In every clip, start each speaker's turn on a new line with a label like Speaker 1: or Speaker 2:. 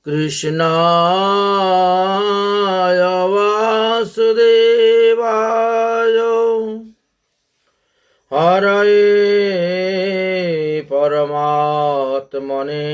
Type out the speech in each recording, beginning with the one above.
Speaker 1: কৃষ্ণায় বাসুদেবায় হরয়ে পরমাত্মনে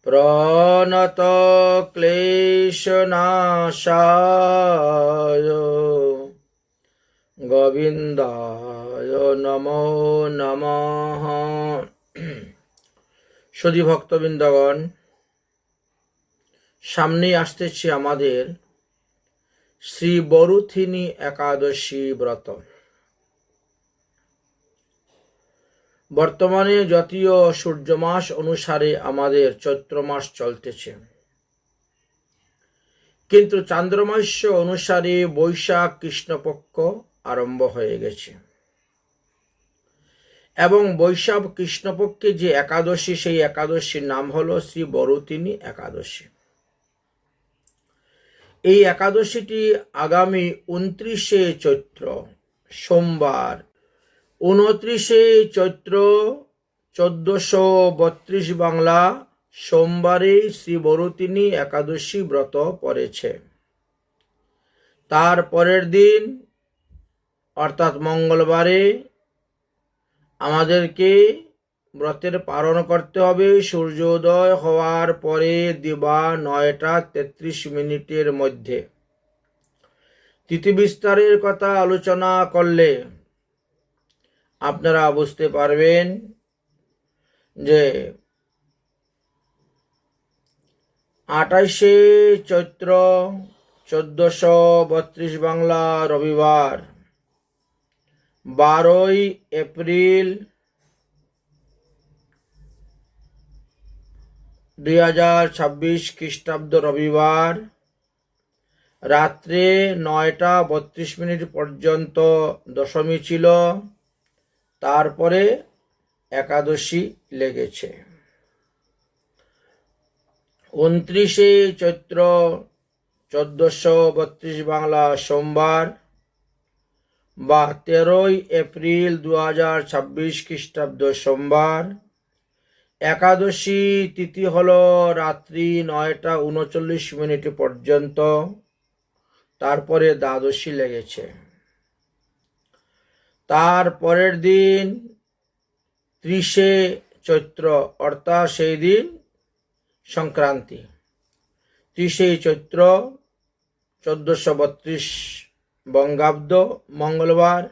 Speaker 1: প্রণত ক্লেশনাশায় গোবিন্দায় নমো নমঃ। সদী ভক্তবৃন্দগণ, সামনেই আসতেছে আমাদের শ্রী বরুথিনী একাদশী ব্রত। বর্তমানে জাতীয় সূর্য মাস অনুসারে আমাদের চৈত্র মাস চলতেছে, কিন্তু চান্দ্রমাস্য অনুসারে বৈশাখ কৃষ্ণপক্ষ আরম্ভ হয়ে গেছে এবং বৈশাখ কৃষ্ণপক্ষে যে একাদশী, সেই একাদশীর নাম হলো শ্রী বরুথিনী একাদশী। এই একাদশীটি আগামী 29শে চৈত্র সোমবার, 29শে চৈত্র 1432 বাংলা সোমবারে শ্রী বরুথিনী একাদশী ব্রত পড়েছে। তার পরের দিন অর্থাৎ মঙ্গলবারে আমাদেরকে ব্রতের পালন করতে হবে সূর্যোদয় হওয়ার পরে দিবা 9:33 মধ্যে। তিথি বিস্তারের কথা আলোচনা করলে আপনারা বুঝতে পারবেন যে 28শে চৈত্র 1432 বাংলা রবিবার, 12ই এপ্রিল 2026 খ্রিস্টাব্দ রবিবার রাত্রে 9:32 পর্যন্ত দশমী ছিল, তারপরে একাদশী লেগেছে। 29শে চৈত্র 1432 বাংলা সোমবার বা 13ই এপ্রিল 2026 খ্রিস্টাব্দ সোমবার, একাদশী তিথি হল রাত্রি 9:39 পর্যন্ত, তারপরে দ্বাদশী লেগেছে। তার পরের দিন 30শে চৈত্র অর্থাৎ সেই দিন সংক্রান্তি, 30শে চৈত্র 1432 বঙ্গাব্দ মঙ্গলবার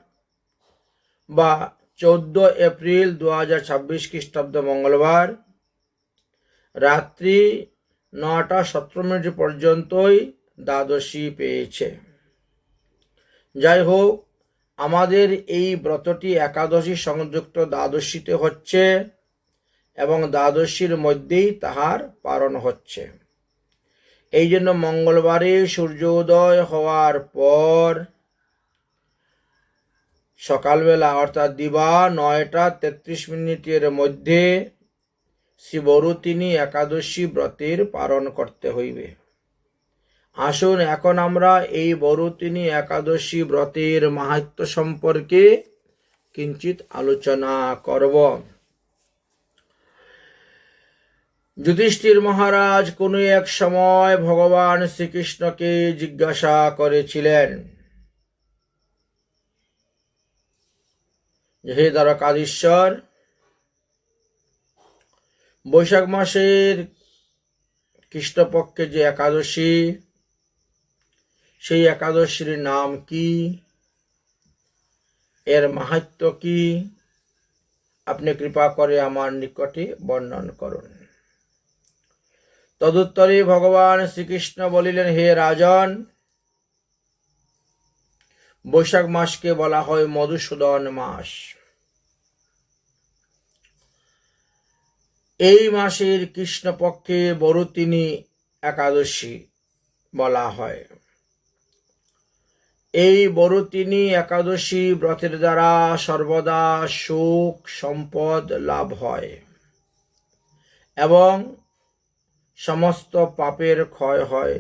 Speaker 1: বা 14 এপ্রিল 2026 খ্রিস্টাব্দ মঙ্গলবার রাত্রি 9:17 পর্যন্তই দ্বাদশী পেয়েছে। যাই হোক, আমাদের এই ব্রতটি একাদশী সংযুক্ত দ্বাদশীতে হচ্ছে এবং দ্বাদশীর মধ্যেই তাহার পালন হচ্ছে। এই জন্য মঙ্গলবারে সূর্যোদয় হওয়ার পর সকালবেলা অর্থাৎ দিবা 9:33 মধ্যে শ্রী বরুথিনী একাদশী ব্রতের পালন করতে হইবে। আসুন এখন আমরা এই বরুথিনী একাদশী ব্রতের মাহাত্ম্য সম্পর্কে কিঞ্চিত আলোচনা করব। যুধিষ্ঠির মহারাজ কোনো এক সময় ভগবান শ্রীকৃষ্ণকে জিজ্ঞাসা করেছিলেন, হে দ্বারকাধীশ্বর, বৈশাখ মাসের কৃষ্ণপক্ষে যে একাদশী, সেই একাদশীর নাম কি, এর মাহাত্ম্য কি, আপনি কৃপা করে আমার নিকটে বর্ণন করুন। তদুত্তরে ভগবান শ্রীকৃষ্ণ বলিলেন, হে রাজন, বৈশাখ মাসকে বলা হয় মধুসূদন মাস। এই মাসের কৃষ্ণপক্ষে বরুথিনী একাদশী বলা হয়। এই বরুথিনী একাদশী ব্রতের দ্বারা সর্বদা সুখ সম্পদ লাভ হয় এবং সমস্ত পাপের ক্ষয় হয়,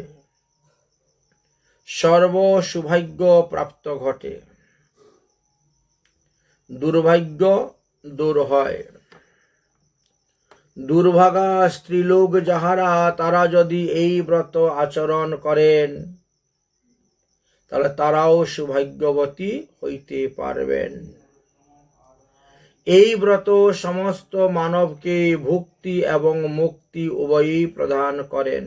Speaker 1: সর্ব সৌভাগ্য প্রাপ্ত ঘটে, দুর্ভাগ্য দূর হয়। দুর্ভাগা স্ত্রীলোক যাহারা, তারা যদি এই ব্রত আচরণ করেন তাহলে তারাও সৌভাগ্যবতী হইতে পারবেন। এই ব্রত সমস্ত মানবকে ভুক্তি এবং মুক্তি উভয়ই প্রদান করেন।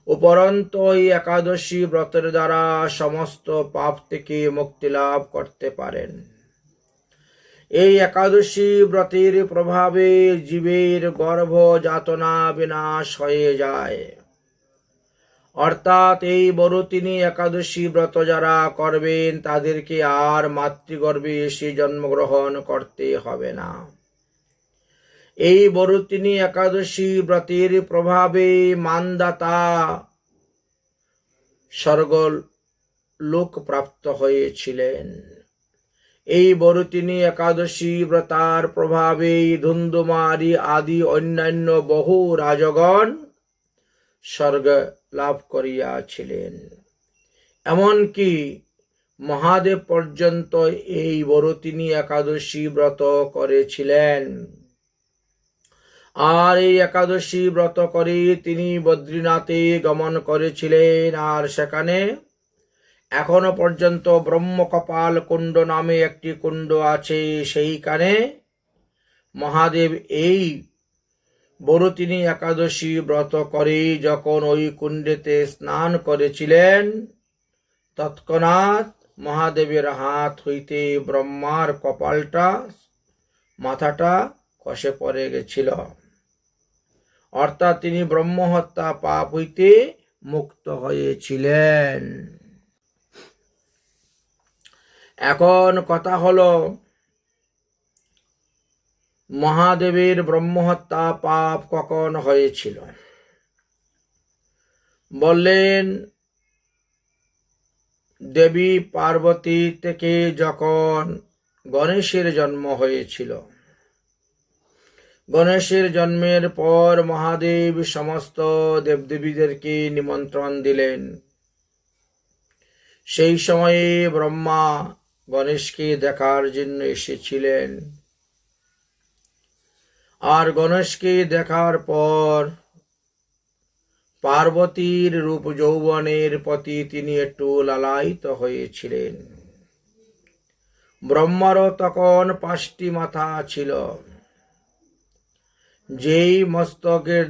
Speaker 1: উপরন্তু এই একাদশী ব্রতের দ্বারা সমস্ত পাপ থেকে মুক্তি লাভ করতে পারেন। এই একাদশী ব্রতের প্রভাবে জীবের গর্ভ যাতনা বিনাশ হয়ে যায়। অর্থাৎ এই বরুতিনী একাদশী ব্রত যারা করবেন তাদেরকে আর মাতৃগর্ভে এসে জন্মগ্রহণ করতে হবে না। এই বরুতিনী একাদশী ব্রতের প্রভাবে মানদাতা স্বর্গলোক প্রাপ্ত হয়েছিলেন। এই বরুতিনী একাদশী ব্রতার প্রভাবে ধুন্ধুমারি আদি অন্যান্য বহু রাজগণ স্বর্গ লাভ করিয়াছিলেন। এমনকি মহাদেব পর্যন্ত এই বরুতিনী একাদশী ব্রত করেছিলেন। আর এই একাদশী ব্রত করে তিনি বদ্রীনাথে গমন করেছিলেন। আর সেখানে এখনো পর্যন্ত ব্রহ্মকপাল কুণ্ড নামে একটি কুণ্ড আছে। সেইখানে মহাদেব এই বরুতিনী একাদশী ব্রত করে যখন ওই কুণ্ডেতে স্নান করেছিলেন, তৎক্ষণাৎ মহাদেবের হাত হইতে ব্রহ্মার কপালটা, মাথাটা খসে পড়ে গেছিল। অর্থাৎ তিনি ব্রহ্মহত্যা পাপ হইতে মুক্ত হয়েছিলেন। এখন কথা হলো, মহাদেবের ব্রহ্মহত্যা পাপ কখন হয়েছিল? বললেন, দেবী পার্বতী থেকে যখন গণেশের জন্ম হয়েছিল। গণেশের জন্মের পর মহাদেব সমস্ত দেবদেবীদেরকে নিমন্ত্রণ দিলেন। সেই সময়ে ব্রহ্মা গণেশকে দেখার জন্য এসেছিলেন। আর গণেশকে দেখার পর পার্বতীর রূপ যৌবনের প্রতি তিনি একটু লালায়িত হয়েছিলেন। ব্রহ্মারও তখন 5টি মাথা ছিল। যেই মস্তকের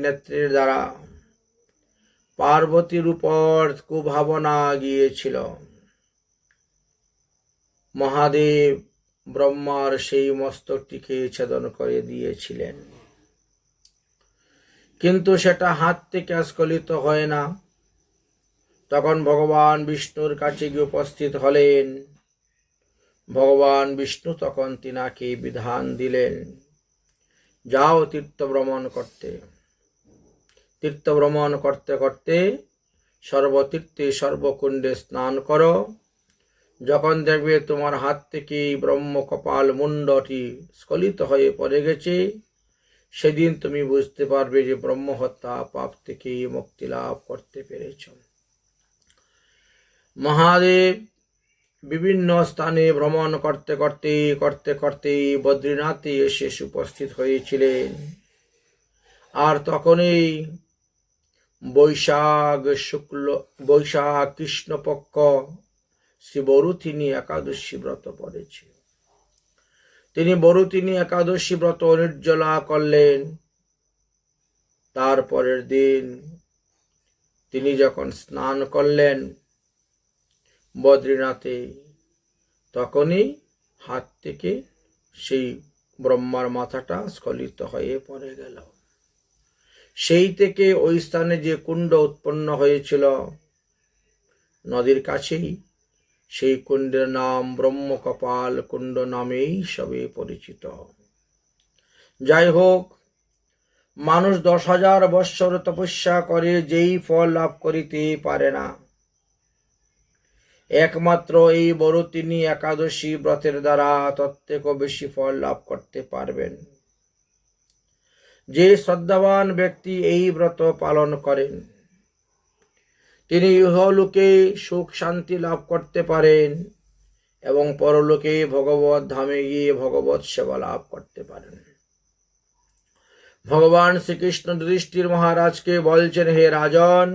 Speaker 1: নেত্রের দ্বারা পার্বতীর উপর কুভাবনা গিয়েছিল, মহাদেব ব্রহ্মার সেই মস্তকটিকে ছেদন করে দিয়েছিলেন। কিন্তু সেটা হাত থেকে স্খলিত হয় না। তখন ভগবান বিষ্ণুর কাছে গিয়ে উপস্থিত হলেন। ভগবান বিষ্ণু তখন তিনাকে বিধান দিলেন, যাও তীর্থ ভ্রমণ করতে। তীর্থ ভ্রমণ করতে করতে সর্বতীর্থে সর্বকুণ্ডে স্নান করো। যখন দেখবে তোমার হাত থেকে ব্রহ্ম কপাল মুন্ডটি স্খলিত হয়ে পড়ে গেছে, সেদিন তুমি বুঝতে পারবে যে ব্রহ্মহত্যা পাপ থেকে মুক্তি লাভ করতে পেরেছ। মহাদেব বিভিন্ন স্থানে ভ্রমণ করতে করতে বদ্রীনাথে এসে উপস্থিত হয়েছিলেন। আর তখনই বৈশাখ কৃষ্ণপক্ষ শ্রী বরুতিনী একাদশী ব্রত পড়েছে। তিনি বরুতিনী একাদশী ব্রত নির্জলা করলেন। তারপরের দিন তিনি যখন স্নান করলেন বদ্রীনাথে, তখনই হাত থেকে সেই ব্রহ্মার মাথাটা স্খলিত হয়ে পড়ে গেল। সেই থেকে ওই স্থানে যে কুণ্ড উৎপন্ন হয়েছিল নদীর কাছেই, সেই কুণ্ডের নাম ব্রহ্মকপাল কুণ্ড নামেই সবে পরিচিত। যাই হোক, মানুষ 10,000 বৎসর তপস্যা করে যেই ফল লাভ করিতে পারে না, একমাত্র এই বরুতিনী একাদশী ব্রতের দ্বারা তত্ত্বেক বেশি ফল লাভ করতে পারবেন। যে শ্রদ্ধাবান ব্যক্তি এই ব্রত পালন করেন, তিনি ইহলোকে সুখ শান্তি লাভ করতে পারেন এবং পরলোকে ভগবত ধামে গিয়ে ভগবত সেবা লাভ করতে পারেন। ভগবান শ্রীকৃষ্ণ যুধিষ্ঠির মহারাজকে বলছেন, হে রাজন,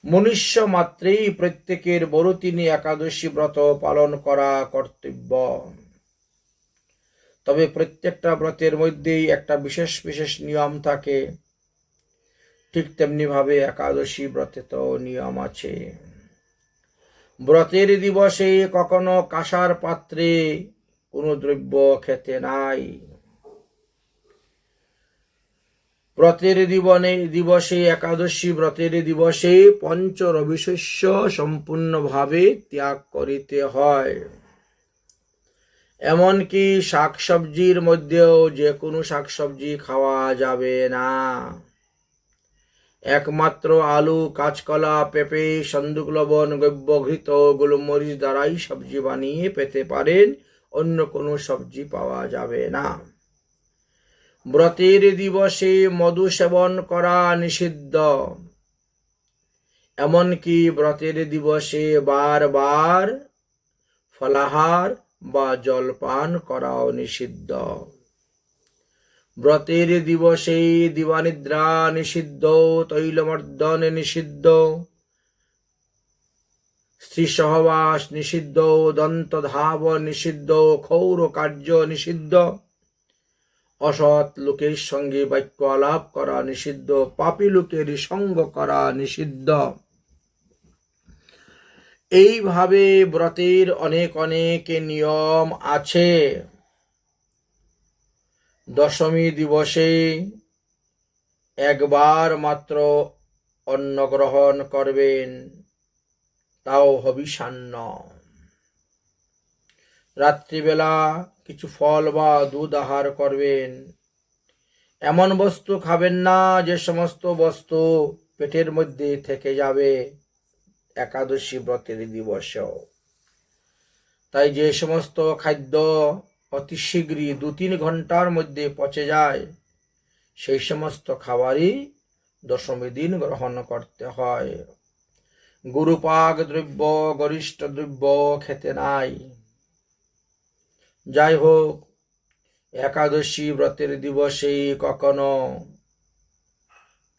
Speaker 1: মনুষ্য মাত্রেই প্রত্যেকের বড়দিনে একাদশী ব্রত পালন করা কর্তব্য। তবে প্রত্যেকটা ব্রতের মধ্যেই একটা বিশেষ বিশেষ নিয়ম থাকে। ঠিক তেমনি ভাবে একাদশী ব্রতে তো নিয়ম আছে। ব্রতের দিবসে কখনো কাঁসার পাত্রে কোনো দ্রব্য খেতে নাই। ব্রতের দিবসে একাদশী ব্রতের দিবসে পঞ্চ রবিশস্য সম্পূর্ণভাবে ত্যাগ করিতে হয়। এমনকি শাকসবজির মধ্যেও যে কোনো শাকসবজি খাওয়া যাবে না। একমাত্র আলু, কাঁচকলা, পেঁপে, সন্দুক লবণ, গব্য, ঘৃত, গোলমরিচ দ্বারাই সবজি বানিয়ে পেতে পারেন, অন্য কোনো সবজি পাওয়া যাবে না। ব্রতের দিবসে মধু সেবন করা নিষিদ্ধ। এমনকি ব্রতের দিবসে বারবার ফলাহার বা জলপান করাও নিষিদ্ধ। ব্রতের দিবসে দিবানিদ্রা নিষিদ্ধ, তৈলমর্দন নিষিদ্ধ, স্ত্রী সহবাস নিষিদ্ধ, দন্তধাব নিষিদ্ধ, ক্ষৌর কার্য নিষিদ্ধ, অসৎ লোকের সঙ্গে বাক্য আলাপ করা নিষিদ্ধ, পাপী লোকের সঙ্গ করা নিষিদ্ধ। এইভাবে ব্রতের অনেক অনেক নিয়ম আছে। দশমী দিবসে একবার মাত্র অন্ন গ্রহণ করবেন, তাও হবিষান্ন। রাত্রিবেলা কিছু ফল বা দুধ আহার করবেন। এমন বস্তু খাবেন না যে সমস্ত বস্তু পেটের মধ্যে থেকে যাবে একাদশী ব্রতের দিবসেও। তাই যে সমস্ত খাদ্য অতি শীঘ্রই 2-3 ঘন্টার মধ্যে পচে যায়, সেই সমস্ত খাবারই দশমী দিন গ্রহণ করতে হয়। গুরুপাক দ্রব্য, গরিষ্ঠ দ্রব্য খেতে নাই। যাই হোক, একাদশী ব্রতের দিবসে কখনো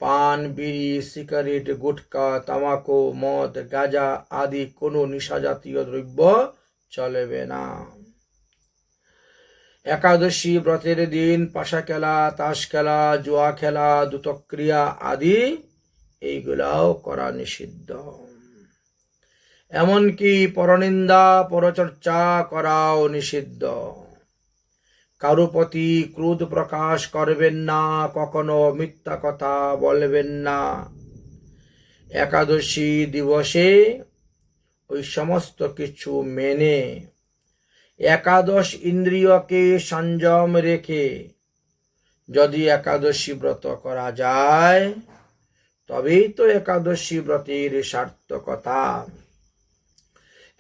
Speaker 1: পান, বিড়ি, সিগারেট, গুটখা, তামাকু, মদ, গাঁজা আদি কোনো নেশাজাতীয় দ্রব্য চলবে না। একাদশী ব্রতের দিন পাশা খেলা, তাস খেলা, জুয়া খেলা, দ্রুতক্রিয়া আদি এইগুলাও করা নিষিদ্ধ। এমনকি পরনিন্দা, পরচর্চা করাও নিষিদ্ধ। কারো প্রতি ক্রোধ প্রকাশ করবেন না, কখনো মিথ্যা কথা বলবেন না। একাদশী দিবসে ওই সমস্ত কিছু মেনে একাদশ ইন্দ্রিয়কে সংযম রেখে যদি একাদশী ব্রত করা যায়, তবেই তো একাদশী ব্রতের সার্থকতা।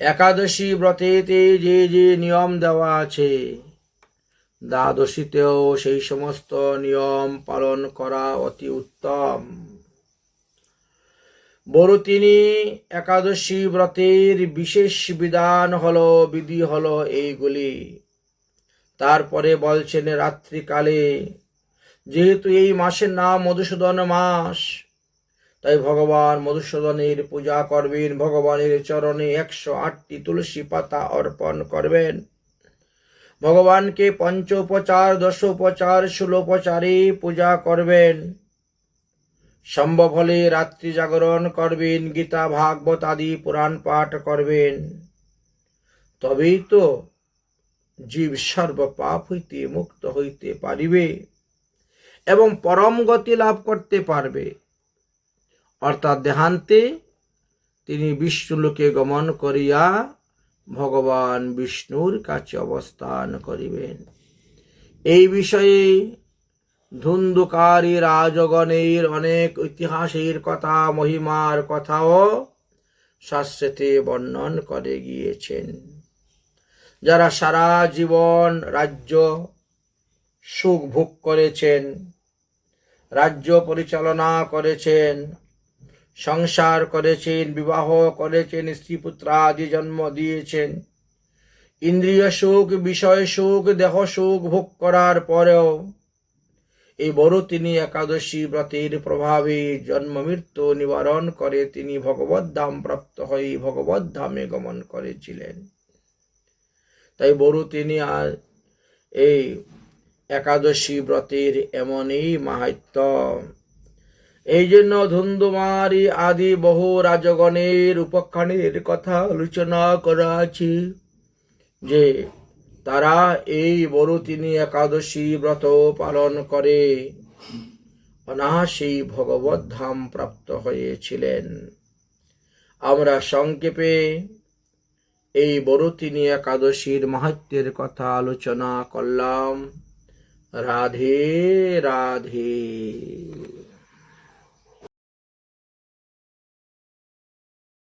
Speaker 1: একাদশী ব্রতেতে যে যে নিয়ম দেওয়া আছে, দ্বাদশীতেও সেই সমস্ত নিয়ম পালন করা অতি উত্তম। বড়দিনে একাদশী ব্রতের বিশেষ বিধি হলো এইগুলি। তারপরে বলছেন, রাত্রিকালে, যেহেতু এই মাসের নাম মধুসূদন মাস, তাই ভগবান মধুসূদনের পূজা করবেন। ভগবানের চরণে 108টি তুলসী পাতা অর্পণ করবেন। ভগবানকে পঞ্চোপচার, দশোপচার, ষোলোপচারে পূজা করবেন। সম্ভব হলে রাত্রি জাগরণ করবেন, গীতা, ভাগবত আদি পুরাণ পাঠ করবেন। তবেই তো জীব সর্ব পাপ হইতে মুক্ত হইতে পারিবে এবং পরম গতি লাভ করতে পারবে। অর্থাৎ দেহান্তে তিনি বিষ্ণুলোকে গমন করিয়া ভগবান বিষ্ণুর কাছে অবস্থান করিবেন। এই বিষয়ে ধুন্ধুকারী রাজগণের অনেক ইতিহাসের কথা, মহিমার কথাও শাস্ত্রেতে বর্ণন করে গিয়েছেন। যারা সারা জীবন রাজ্য সুখ ভোগ করেছেন, রাজ্য পরিচালনা করেছেন, সংসার করেছেন, বিবাহ করেছেন, স্ত্রী পুত্রাদি জন্ম দিয়েছেন। ইন্দ্রিয় সুখ, বিষয় সুখ, দেহ সুখ ভোগ করার পরেও এই বরুতিনী একাদশী ব্রতের প্রভাবে জন্ম মৃত্যু নিবারণ করে তিনি ভগবত ধাম প্রাপ্ত হয়ে ভগবত ধামে গমন করেছিলেন। তাই বরুতিনী আর এই একাদশী ব্রতের এমনই মাহাত্ম্য। এই জন্য ধুন্ধুমারি আদি বহু রাজগণের উপাখ্যানের কথা আলোচনা করা আছে যে তারা এই বরুতিনী একাদশী ব্রত পালন করে অনায়াসেই ভগবত ধাম প্রাপ্ত হয়েছিলেন। আমরা সংক্ষেপে এই বরুতিনী একাদশীর মাহাত্ম্যের কথা আলোচনা করলাম। রাধে রাধে।